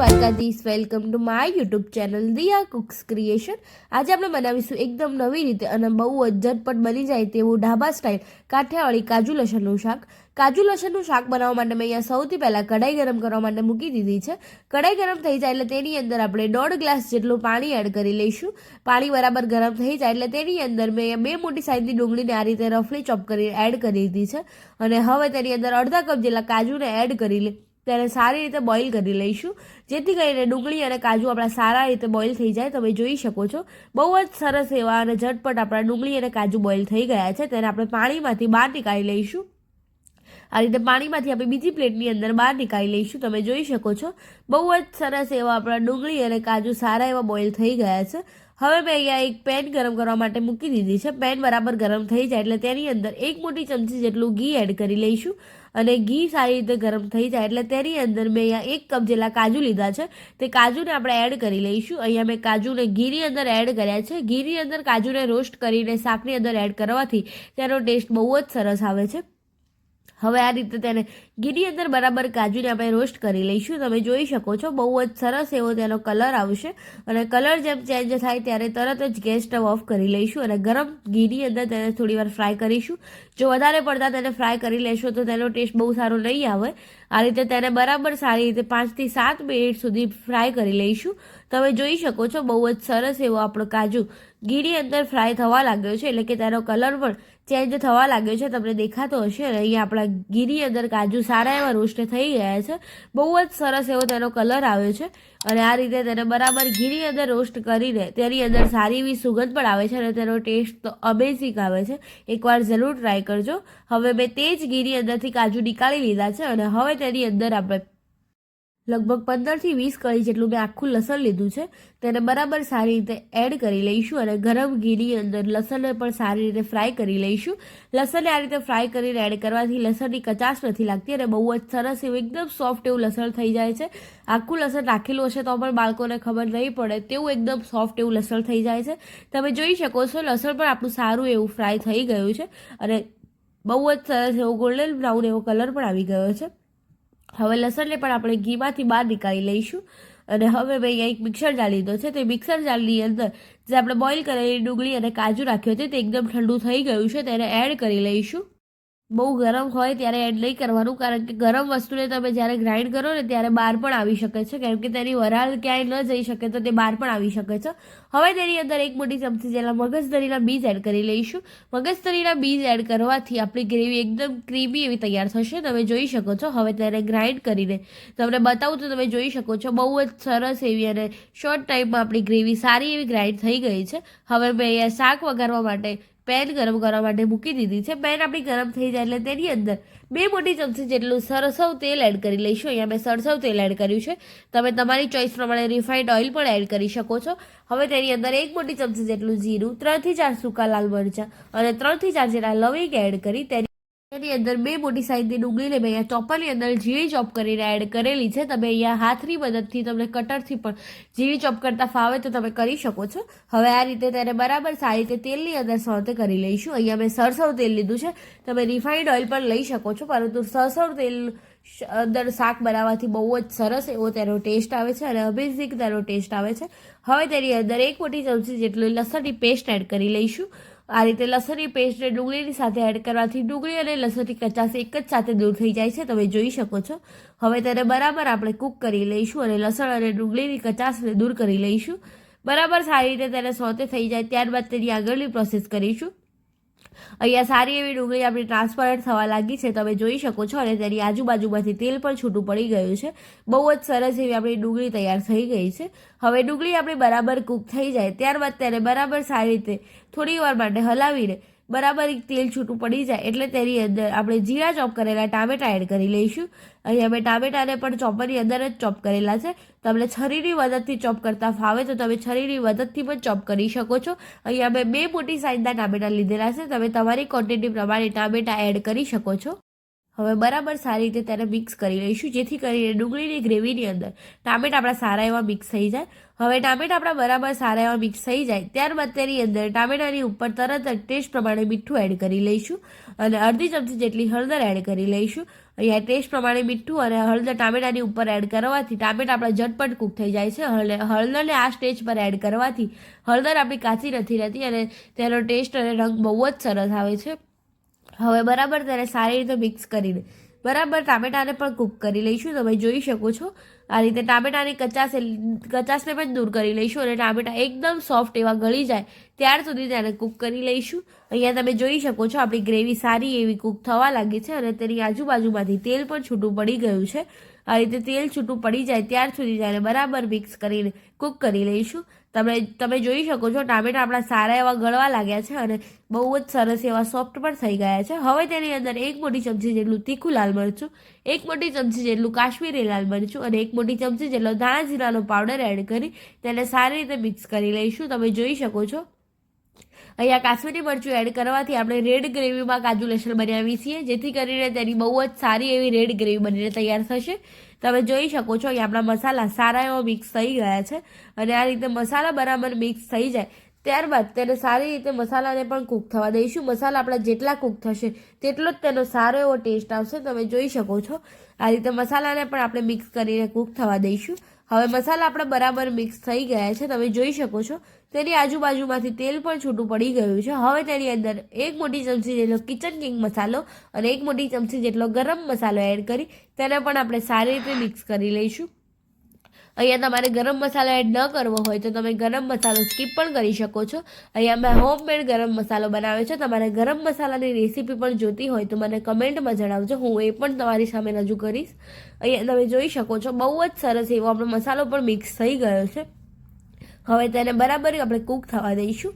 Dwarkadhish, welcome to my YouTube channel Diya cooks creation. આજે આપણે બનાવીશું એકદમ નવી રીતે અને બહુ જ ઝટપટ બની જાય તેવું ઢાબા સ્ટાઇલ કાઠિયાવાડી કાજુ લસણનું શાક। કાજુ લસણનું શાક બનાવવા માટે મેં અહીંયા સૌથી પહેલાં કઢાઈ ગરમ કરવા માટે મૂકી દીધી છે। કઢાઈ ગરમ થઈ જાય એટલે તેની અંદર આપણે 1.5 ગ્લાસ જેટલું પાણી એડ કરી લઈશું। પાણી બરાબર ગરમ થઈ જાય એટલે તેની અંદર મેં 2 મોટી સાઈઝની ડુંગળીને આ રીતે રફલી ચોપ કરી એડ કરી દીધી છે અને હવે તેની અંદર અડધા કપ જેટલા કાજુને એડ કરી લે તેને સારી રીતે બોઇલ કરી લઈશું, જેથી કરીને ડુંગળી અને કાજુ આપણા સારા રીતે બોઇલ થઈ જાય। તમે જોઈ શકો છો બહુ જ સરસ એવા અને ઝટપટ આપણા ડુંગળી અને કાજુ બોઇલ થઈ ગયા છે। તેને આપણે પાણીમાંથી બહાર નીકાળી લઈશું। આ રીતે પાણીમાંથી આપણે બીજી પ્લેટની અંદર બહાર નીકાળી લઈશું। તમે જોઈ શકો છો બહુ જ સરસ એવા આપણા ડુંગળી અને કાજુ સારા એવા બોઇલ થઈ ગયા છે। હવે મેં અહીંયા એક પેન ગરમ કરવા માટે મૂકી દીધી છે। પેન બરાબર ગરમ થઈ જાય એટલે તેની અંદર 1 મોટી ચમચી જેટલું ઘી એડ કરી લઈશું અને ઘી સારી રીતે ગરમ થઈ જાય એટલે તેની અંદર મેં અહીંયા 1 કપ જેટલા કાજુ લીધા છે, તે કાજુને આપણે એડ કરી લઈશું। અહીંયા મેં કાજુને ઘીની અંદર એડ કર્યા છે। ઘીની અંદર કાજુને રોસ્ટ કરીને શાકની અંદર એડ કરવાથી તેનો ટેસ્ટ બહુ જ સરસ આવે છે। હવે આ રીતે તેને ઘીની અંદર બરાબર કાજુને આપણે રોસ્ટ કરી લઈશું। તમે જોઈ શકો છો બહુ જ સરસ એવો તેનો કલર આવશે અને કલર જેમ ચેન્જ થાય ત્યારે તરત જ ગેસ સ્ટવ ઓફ કરી લઈશું અને ગરમ ઘીની અંદર તેને થોડીવાર ફ્રાય કરીશું। જો વધારે પડતા તેને ફ્રાય કરી લેશો તો તેનો ટેસ્ટ બહુ સારો નહીં આવે। આ રીતે તેને બરાબર સારી રીતે 5 થી 7 મિનિટ સુધી ફ્રાય કરી લઈશું। તમે જોઈ શકો છો બહુ જ સરસ એવો આપણો કાજુ ઘીની અંદર ફ્રાય થવા લાગ્યો છે, એટલે કે તેનો કલર પણ ચેન્જ થવા લાગ્યો છે, તમને દેખાતો હશે। અને અહીંયા આપણા ઘીની અંદર કાજુ સારા એવા રોસ્ટ થઈ ગયા છે, બહુ જ સરસ એવો તેનો કલર આવ્યો છે અને આ રીતે તેને બરાબર ઘીની અંદર રોસ્ટ કરીને તેની અંદર સારી એવી સુગંધ પણ આવે છે અને તેનો ટેસ્ટ તો અમેઝિંગ આવે છે। એકવાર જરૂર ટ્રાય કરજો। હવે મેં તે જ ઘીની અંદરથી કાજુ નીકાળી લીધા છે અને હવે તેની અંદર આપણે લગભગ 15 થી 20 કળી જેટલું મેં આખું લસણ લીધું છે, તેને બરાબર સારી રીતે એડ કરી લઈશું અને ગરમ ઘીની અંદર લસણને પણ સારી રીતે ફ્રાય કરી લઈશું। લસણને આ રીતે ફ્રાય કરીને એડ કરવાથી લસણની કચાશ નથી લાગતી અને બહુ જ સરસ એવું એકદમ સોફ્ટ એવું લસણ થઈ જાય છે। આખું લસણ રાખેલું હશે તો પણ બાળકોને ખબર નહીં પડે તેવું એકદમ સોફ્ટ એવું લસણ થઈ જાય છે। તમે જોઈ શકો છો લસણ પણ આપણું સારું એવું ફ્રાય થઈ ગયું છે અને બહુ જ સરસ એવો ગોલ્ડન બ્રાઉન એવો કલર પણ આવી ગયો છે। હવે લસણને પણ આપણે ઘીમાંથી બહાર નીકાળી લઈશું અને હવે મેં અહીંયા એક મિક્સર જાર લીધો છે। તે મિક્સર જારની અંદર જે આપણે બોઇલ કરેલી ડુંગળી અને કાજુ રાખ્યો છે તે એકદમ ઠંડુ થઈ ગયું છે, તેને એડ કરી લઈશું। બહુ ગરમ હોય ત્યારે એડ નહીં કરવાનું, કારણ કે ગરમ વસ્તુને તમે જ્યારે ગ્રાઇન્ડ કરો ને ત્યારે બહાર પણ આવી શકે છે, કેમ કે તેની વરાળ ક્યાંય ન જઈ શકે તો તે બહાર પણ આવી શકે છે। હવે તેની અંદર 1 મોટી ચમચી જેટલા મગજતરીના બીજ એડ કરી લઈશું। મગજતરીના બીજ એડ કરવાથી આપણી ગ્રેવી એકદમ ક્રીમી એવી તૈયાર થશે। તમે જોઈ શકો છો હવે તેને ગ્રાઇન્ડ કરીને તમને બતાવું તો તમે જોઈ શકો છો બહુ જ સરસ એવી અને શોર્ટ ટાઈમમાં આપણી ગ્રેવી સારી એવી ગ્રાઇન્ડ થઈ ગઈ છે। હવે મેં અહીંયા શાક વઘારવા માટે પેન ગરમ કરવા માટે મૂકી દીધી છે। પેન આપણી ગરમ થઈ જાય એટલે તેની અંદર 2 મોટી ચમચી જેટલું સરસવ તેલ એડ કરી લઈશું। અહીંયા મેં સરસવ તેલ એડ કર્યું છે, તમે તમારી ચોઈસ પ્રમાણે રિફાઇન્ડ ઓઇલ પણ એડ કરી શકો છો। હવે તેની અંદર 1 મોટી ચમચી જેટલું જીરું, 3 થી 4 સૂકા લાલ મરચાં અને 3 થી 4 જેટલા લવિંગ એડ કરી તેની અંદર 2 મોટી સાઈઝની ડુંગળીને મેં અહીંયા ચોપરની અંદર ઝીણી ચોપ કરીને એડ કરેલી છે। તમે અહીંયા હાથની મદદથી તમને કટરથી પણ ઝીણી ચોપ કરતા ફાવે તો તમે કરી શકો છો। હવે આ રીતે તેને બરાબર સારી રીતે તેલની અંદર સોતે કરી લઈશું। અહીંયા મેં સરસવ તેલ લીધું છે, તમે રિફાઇન્ડ ઓઇલ પણ લઈ શકો છો, પરંતુ સરસવ તેલ અંદર શાક બનાવવાથી બહુ જ સરસ એવો તેનો ટેસ્ટ આવે છે અને અમેઝિંગ તેનો ટેસ્ટ આવે છે। હવે તેની અંદર 1 મોટી ચમચી જેટલી લસણની પેસ્ટ એડ કરી લઈશું। આ રીતે લસણની પેસ્ટને ડુંગળીની સાથે એડ કરવાથી ડુંગળી અને લસણની કચાશ એક જ સાથે દૂર થઈ જાય છે, તમે જોઈ શકો છો। હવે તેને બરાબર આપણે કૂક કરી લઈશું અને લસણ અને ડુંગળીની કચાશને દૂર કરી લઈશું। બરાબર સારી રીતે તેને સોતે થઈ જાય ત્યારબાદ તેની આગળની પ્રોસેસ કરીશું। અહીંયા સારી એવી ડુંગળી આપણી ટ્રાન્સપરન્ટ થવા લાગી છે, તમે જોઈ શકો છો અને તેની આજુબાજુમાંથી તેલ પણ છૂટું પડી ગયું છે। બહુ જ સરસ એવી આપણી ડુંગળી તૈયાર થઈ ગઈ છે। હવે ડુંગળી આપણી બરાબર કૂક થઈ જાય ત્યારબાદ તેને બરાબર સારી રીતે થોડી વાર માટે હલાવીને બરાબર તેલ છૂટું પડી જાય એટલે તેની અંદર આપણે ઝીણા ચોપ કરેલા ટામેટા એડ કરી લઈશું। અહીંયા મેં ટામેટાને પણ ચોપરની અંદર જ ચોપ કરેલા છે, તમને છરીની મદદથી ચોપ કરતા ફાવે તો તમે છરીની મદદથી પણ ચોપ કરી શકો છો। અહીંયા મેં 2 મોટી સાઈઝના ટામેટા લીધેલા છે, તમે તમારી ક્વોન્ટિટી પ્રમાણે ટામેટા એડ કરી શકો છો। હવે બરાબર સારી રીતે તેને મિક્સ કરી લઈશું, જેથી કરીને ડુંગળીની ગ્રેવીની અંદર ટામેટા આપણા સારા એવા મિક્સ થઈ જાય। હવે ટામેટા આપણા બરાબર સારા એવા મિક્સ થઈ જાય ત્યારબાદ તેની અંદર ટામેટાની ઉપર તરત જ ટેસ્ટ પ્રમાણે મીઠું એડ કરી લઈશું અને અડધી ચમચી જેટલી હળદર એડ કરી લઈશું અહીંયા ટેસ્ટ પ્રમાણે મીઠું અને હળદર ટામેટાની ઉપર એડ કરવાથી ટામેટા આપણા ઝટપટ કૂક થઈ જાય છે. હળદરને આ સ્ટેજ પર એડ કરવાથી હળદર આપણી કાચી નથી રહેતી અને તેનો ટેસ્ટ અને રંગ બહુ જ સરસ આવે છે. હવે બરાબર તેને સારી રીતે મિક્સ કરીને બરાબર ટામેટાને પણ કૂક કરી લઈશું. તમે જોઈ શકો છો આ રીતે ટામેટાની કચાશને પણ દૂર કરી લઈશું અને ટામેટા એકદમ સોફ્ટ એવા ગળી જાય ત્યાર સુધી તેને કૂક કરી લઈશું. અહીંયા તમે જોઈ શકો છો આપણી ગ્રેવી સારી એવી કૂક થવા લાગી છે અને તેની આજુબાજુમાંથી તેલ પણ છૂટું પડી ગયું છે. આ રીતે તેલ છૂટું પડી જાય ત્યાર સુધી તેને બરાબર મિક્સ કરીને કૂક કરી લઈશું. તમે જોઈ શકો છો ટામેટા આપણા સારા એવા ગળવા લાગ્યા છે અને બહુ જ સરસ એવા સોફ્ટ પણ થઈ ગયા છે. હવે તેની અંદર 1 મોટી ચમચી જેટલું તીખું લાલ મરચું, 1 મોટી ચમચી જેટલું કાશ્મીરી લાલ મરચું અને 1 મોટી ચમચી જેટલો ધાણા જીરાનો પાવડર એડ કરી તેને સારી રીતે મિક્સ કરી લઈશું. તમે જોઈ શકો છો અહીંયા કાશ્મીરી મરચું એડ કરવાથી આપણે રેડ ગ્રેવીમાં કાજુ લસણ બનાવીએ છીએ, જેથી કરીને તેની બહુ જ સારી એવી રેડ ગ્રેવી બનીને તૈયાર થશે. તમે જોઈ શકો છો અહીંયા આપણા મસાલા સારા એવા મિક્સ થઈ ગયા છે અને આ રીતે મસાલા બરાબર મિક્સ થઈ જાય ત્યારબાદ તેને સારી રીતે મસાલાને પણ કૂક થવા દઈશું. મસાલા આપણા જેટલા કૂક થશે તેટલો જ તેનો સારો એવો ટેસ્ટ આવશે. તમે જોઈ શકો છો આ રીતે મસાલાને પણ આપણે મિક્સ કરીને કૂક થવા દઈશું. હવે મસાલા આપણા બરાબર મિક્સ થઈ ગયા છે. તમે જોઈ શકો છો તેની આજુબાજુમાંથી તેલ પણ છૂટું પડી ગયું છે. હવે તેની અંદર 1 મોટી ચમચી જેટલો કિચન કિંગ મસાલો અને 1 મોટી ચમચી જેટલો ગરમ મસાલો એડ કરી તેને પણ આપણે સારી રીતે મિક્સ કરી લઈશું. અહીંયા તમારે ગરમ મસાલો એડ ન કરવો હોય તો તમે ગરમ મસાલો સ્કીપ પણ કરી શકો છો. અહીંયા મેં હોમમેડ ગરમ મસાલો બનાવ્યો છે. તમારે ગરમ મસાલાની રેસીપી પણ જોતી હોય તો મને કમેન્ટમાં જણાવજો, હું એ પણ તમારી સામે રજૂ કરીશ. અહીંયા તમે જોઈ શકો છો બહુ જ સરસ એવો આપણો મસાલો પણ મિક્સ થઈ ગયો છે. હવે તેને બરાબર આપણે કૂક થવા દઈશું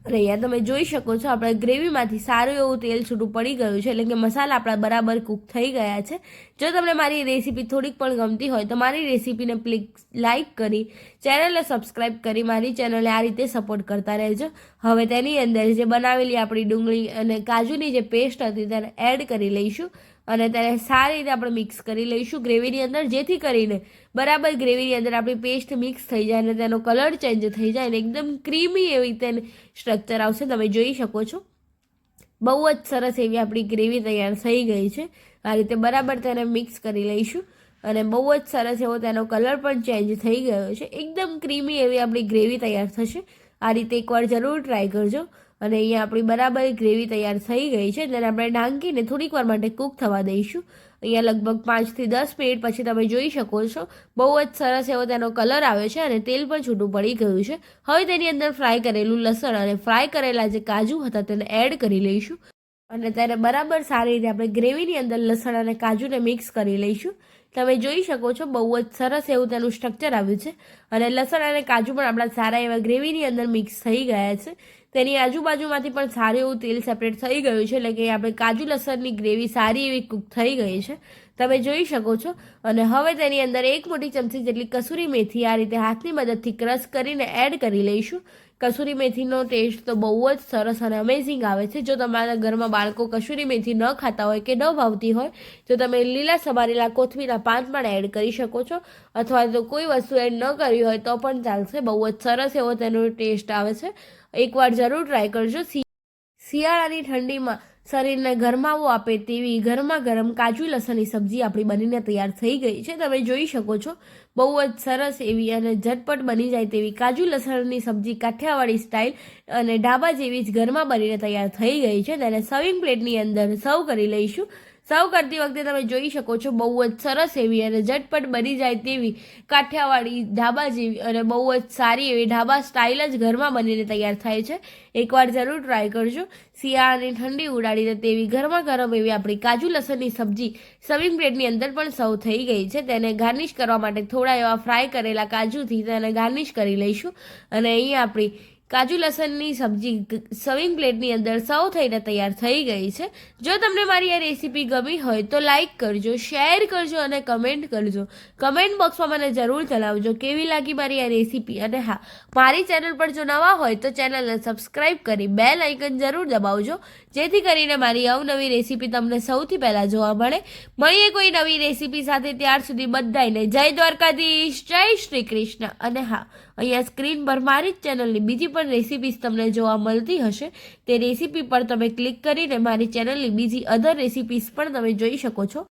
અને અહીંયા તમે જોઈ શકો છો આપણે ગ્રેવીમાંથી સારું એવું તેલ છૂટું પડી ગયું છે, એટલે કે મસાલા આપણા બરાબર કૂક થઈ ગયા છે. જો તમને મારી રેસીપી થોડીક પણ ગમતી હોય તો મારી રેસીપીને પ્લીઝ લાઇક કરી ચેનલને સબસ્ક્રાઈબ કરી મારી ચેનલને આ રીતે સપોર્ટ કરતા રહેજો. હવે તેની અંદર જે બનાવેલી આપણી ડુંગળી અને કાજુની જે પેસ્ટ હતી તેને એડ કરી લઈશું અને તેને સારી રીતે આપણે મિક્સ કરી લઈશું ગ્રેવીની અંદર, જેથી કરીને બરાબર ગ્રેવીની અંદર આપણી પેસ્ટ મિક્સ થઈ જાય અને તેનો કલર ચેન્જ થઈ જાય અને એકદમ ક્રીમી એવી તેને સ્ટ્રક્ચર આવશે. તમે જોઈ શકો છો બહુ જ સરસ એવી આપણી ગ્રેવી તૈયાર થઈ ગઈ છે. આ રીતે બરાબર તેને મિક્સ કરી લઈશું અને બહુ જ સરસ એવો તેનો કલર પણ ચેન્જ થઈ ગયો છે. એકદમ ક્રીમી એવી આપણી ગ્રેવી તૈયાર થશે. આ રીતે એકવાર જરૂર ટ્રાય કરજો. અને અહીંયા આપણી બરાબર ગ્રેવી તૈયાર થઈ ગઈ છે. તેને આપણે ઢાંકીને થોડીક વાર માટે કૂક થવા દઈશું. અહીંયા લગભગ 5 થી 10 મિનિટ પછી તમે જોઈ શકો છો બહુ જ સરસ એવો તેનો કલર આવે છે અને તેલ પણ છૂટું પડી ગયું છે. હવે તેની અંદર ફ્રાય કરેલું લસણ અને ફ્રાય કરેલા જે કાજુ હતા તેને એડ કરી લઈશું અને તેને બરાબર સારી રીતે આપણે ગ્રેવીની અંદર લસણ અને કાજુને મિક્સ કરી લઈશું. તમે જોઈ શકો છો બહુ જ સરસ એવું તેનું સ્ટ્રક્ચર આવ્યું છે અને લસણ અને કાજુ પણ આપણા સારા એવા ગ્રેવીની અંદર મિક્સ થઈ ગયા છે. તેની આજુબાજુમાંથી પણ સારું એવું તેલ સેપરેટ થઈ ગયું છે, એટલે કે આપણે કાજુ લસણની ગ્રેવી સારી એવી કૂક થઈ ગઈ છે. તમે જોઈ શકો છો અને હવે તેની અંદર 1 મોટી ચમચી જેટલી કસૂરી મેથી આ રીતે હાથની મદદથી ક્રશ કરીને એડ કરી લઈશું. કસૂરી મેથીનો ટેસ્ટ તો બહુ જ સરસ અને અમેઝિંગ આવે છે. જો તમારા ઘરમાં બાળકો કસૂરી મેથી ન ખાતા હોય કે ન ભાવતી હોય તો તમે લીલા સમારેલા કોથમીરના પાન પણ એડ કરી શકો છો, અથવા તો કોઈ વસ્તુ એડ ન કરી હોય તો પણ ચાલશે. બહુ જ સરસ એવો તેનો ટેસ્ટ આવે છે. એકવાર જરૂર ટ્રાય કરજો. શિયાળાની ઠંડીમાં શરીરને ગરમાવો આપે તેવી ગરમા ગરમ કાજુ લસણની સબ્જી આપણી બનીને તૈયાર થઈ ગઈ છે. તમે જોઈ શકો છો બહુ જ સરસ એવી અને ઝટપટ બની જાય તેવી કાજુ લસણની સબ્જી કાઠિયાવાડી સ્ટાઇલ અને ઢાબા જેવી જ ઘરમાં બનીને તૈયાર થઈ ગઈ છે. તેને સર્વિંગ પ્લેટની અંદર સર્વ કરી લઈશું. સર્વ કરતી વખતે તમે જોઈ શકો છો બહુ જ સરસ એવી અને ઝટપટ બની જાય તેવી કાઠિયાવાડી ઢાબા જેવી અને બહુ જ સારી એવી ઢાબા સ્ટાઇલ જ ઘરમાં બનીને તૈયાર થાય છે. એકવાર જરૂર ટ્રાય કરજો. શિયાળાની ઠંડી ઉડાડીને તેવી ગરમા ગરમ એવી આપણી કાજુ લસણની સબ્જી સર્વિંગ પ્લેટની અંદર પણ સર્વ થઈ ગઈ છે. તેને ગાર્નિશ કરવા માટે થોડા એવા ફ્રાય કરેલા કાજુથી તેને ગાર્નિશ કરી લઈશું અને અહીંયા આપણી કાજુ લસણની સબ્જી સર્વિંગ પ્લેટની અંદર સર્વ થઈને તૈયાર થઈ ગઈ છે. જો તમને મારી આ રેસીપી ગમી હોય તો લાઇક કરજો, શેર કરજો અને કમેન્ટ કરજો. કમેન્ટ બોક્સમાં મને જરૂર જણાવજો કેવી લાગી મારી આ રેસીપી. અને હા, મારી ચેનલ પર જો નવા હોય તો ચેનલને સબસ્ક્રાઈબ કરી બેલ આઇકન જરૂર દબાવજો, જેથી કરીને મારી અવનવી રેસીપી તમને સૌથી પહેલાં જોવા મળે. મળીએ કોઈ નવી રેસીપી સાથે. ત્યાર સુધી બધાને જય દ્વારકાધીશ, જય શ્રી કૃષ્ણ. અને હા, અહીંયા સ્ક્રીન પર મારી જ ચેનલની બીજી પણ રેસીપીસ તમને જોવા મળતી હશે. તે રેસીપી પર તમે ક્લિક કરીને મારી ચેનલની બીજી અધર રેસીપીસ પણ તમે જોઈ શકો છો.